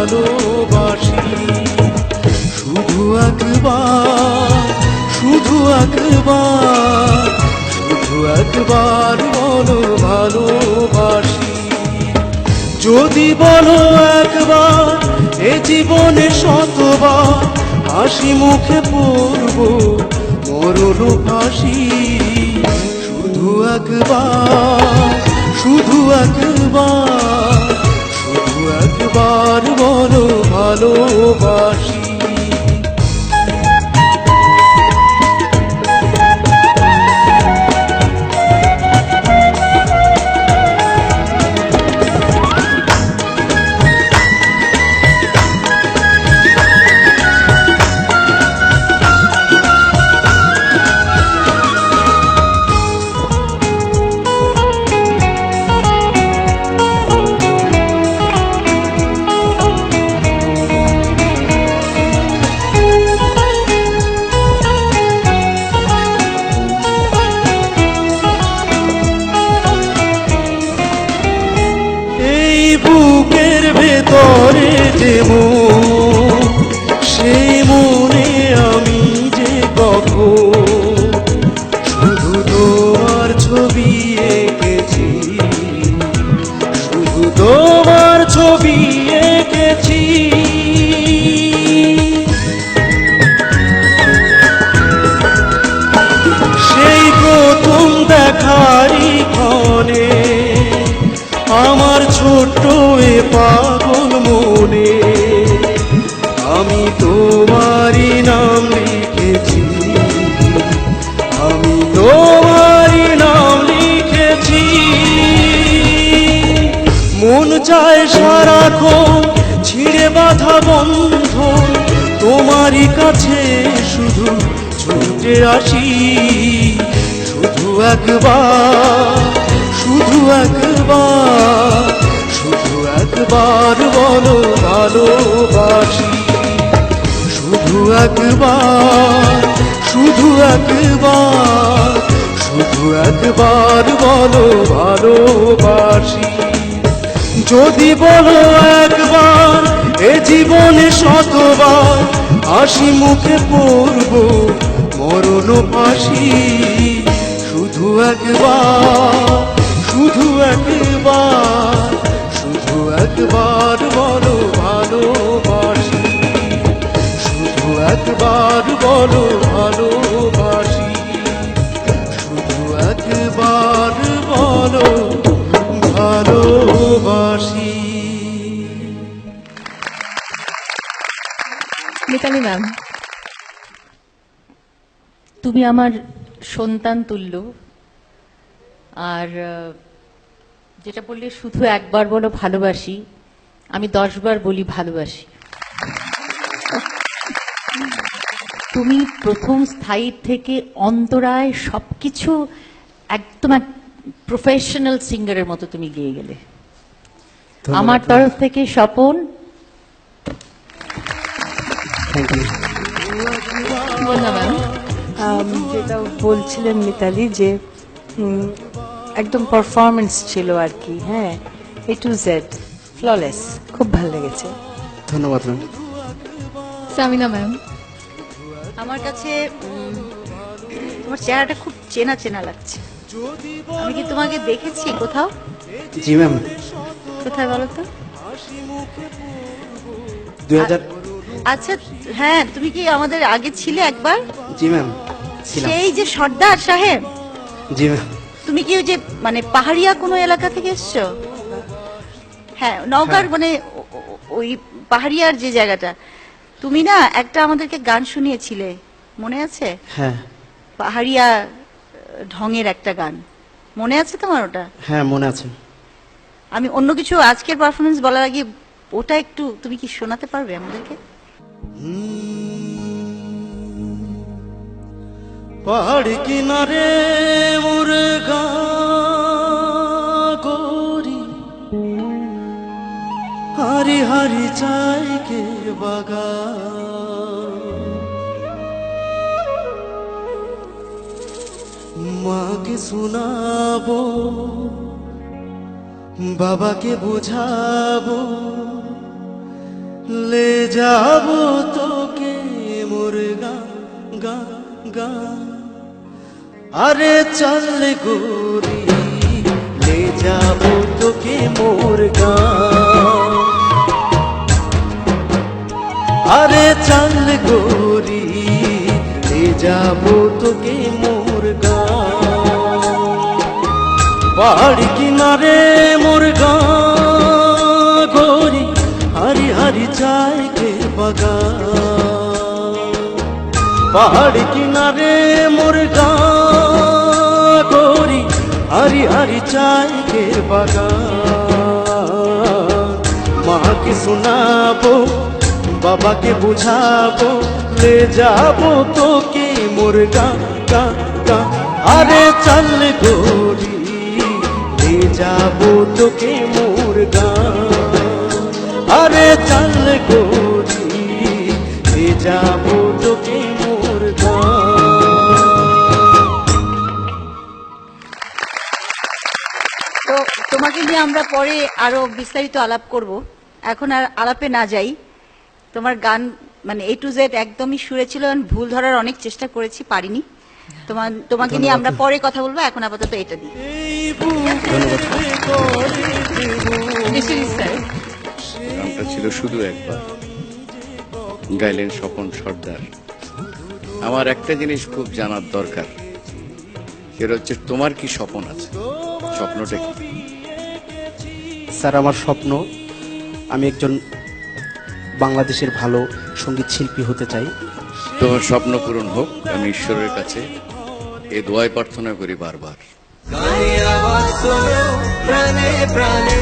ভালোবাসি। শুধু একবার, শুধু একবার, শুধু একবার বলো ভালোবাসি। যদি বলো একবার, এ জীবনে শতবার হাসি মুখে পড়ব মরণ ফাঁসি। শুধু একবার, শুধু একবার, শুধু একবার বলো ভালোবাসি। বুকের ভেতরে যে মন, সেই মনে আমি যে কখন শুধু তোমার ছবি এঁকেছি, শুধু তোমার ছবি এঁকেছি। সেই প্রথম দেখারই ক্ষণে আমার ছোট্ট এ পাগল মনে আমি তোমারই নাম লিখেছি, আমি তোমারই নাম লিখেছি। মন চায় সারাক্ষণ ছিঁড়ে বাঁধা বন্ধন তোমারই কাছে শুধু ছুটে আসি। শুধু একবার, শুধু একবার, শুধু একবার বলো ভালোবাসি। শুধু একবার, শুধু একবার, শুধু একবার বলো ভালোবাসি। যদি বলো একবার, এ জীবনে শতবার হাসি মুখে পড়ব মরণ ফাঁসি। শুধু একবার, শুধু একবার, শুধু একবার বলো ভালোবাসি। শুধু একবার বলো ভালোবাসি। শুধু একবার বলো ভালোবাসি। মিতালি ম্যাম, তুমি আমার সন্তান তুল্য। আর যেটা বললে শুধু একবার বলো ভালোবাসি, আমি 10 বার বলি ভালোবাসি। তুমি প্রথম স্থায়ী থেকে অন্তরায় সবকিছু একদম এক প্রফেশনাল সিঙ্গারের মতো তুমি গেয়ে গেলে। আমার তরফ থেকে স্বপন, যেটা বলছিলেন মিতালি, যে একদম পারফরমেন্স ছিল আর কি। হ্যাঁ, A to Z ফ্ললেস, খুব ভালো লেগেছে। ধন্যবাদ ম্যাম। সামিনা ম্যাম, আমার কাছে তোমার চেহারাটা খুব চেনা চেনা লাগছে। আমি কি তোমাকে দেখেছি কোথাও? জি ম্যাম। কোথায় বলো তো? 2000। আচ্ছা, হ্যাঁ, তুমি কি আমাদের আগে ছিলে একবার? জি ম্যাম, সেই যে সর্দার সাহেব। জি ম্যাম। তুমি কি ওই যে মানে পাহাড়িয়া কোনো এলাকা থেকে এসছো? হ্যাঁ, নওগাঁর মানে ওই পাহাড়িয়ার যে জায়গাটা। তুমি না একটা আমাদেরকে গান শুনিয়েছিলে, মনে আছে? হ্যাঁ। পাহাড়িয়া ঢঙের একটা গান, মনে আছে তোমার ওটা? হ্যাঁ, মনে আছে। আমি অন্য কিছু আজকের পারফরমেন্স বলার আগে ওটা একটু তুমি কি শোনাতে পারবে আমাদেরকে? পাহাড় কিনারে মুরগা গরি হারি হারি চাইকে বাগান, মাকে শোনাবো বাবাকে বোঝাবো ले जाबो তোকে মোর গা গা গা আরে চল গোরি ले जाबो তোকে মোর গা আরে চল গোরি ले जाबो তোকে মোর গা पहाड़ किनारे मोर गाँव गोरी हरी हरी चाय के बगान पहाड़ किनारे मोर गाँव गोरी हरी हरी चाय के बगान माँ के सुनाबो बाबा के बुझाबो ले जाबो तो के मोर गाँव अरे चल गोरी ले जाबो তোকে মোর গান আরে চল গোরি ले जाबो তোকে মোর গান তো তোমাকে নিয়ে আমরা পরে আরো বিস্তারিত আলাপ করব, এখন আর আলাপে না যাই। তোমার গান মানে A to Z একদমই সুরে ছিল, ভুল ধরার অনেক চেষ্টা করেছি, পারিনি। তোমাকে নিয়ে আমরা পরে কথা বলবো, এখন আপাতত এটা দিই। এই বুকে করে দেব নিশ্চয়ই স্যার। গানটা ছিল শুধু একবার, গাইলেন স্বপন সর্দার। আমার একটা জিনিস খুব জানার দরকার, সেটা হচ্ছে তোমার কি স্বপ্ন আছে? স্বপ্নটা কি? স্যার আমার স্বপ্ন আমি একজন বাংলাদেশের ভালো সঙ্গীত শিল্পী হতে চাই। তোমার স্বপ্ন পূরণ হোক, আমি ঈশ্বরের কাছে এ দোয়াই প্রার্থনা করি বারবার। গানে আওয়াজ তোলো প্রাণে প্রাণে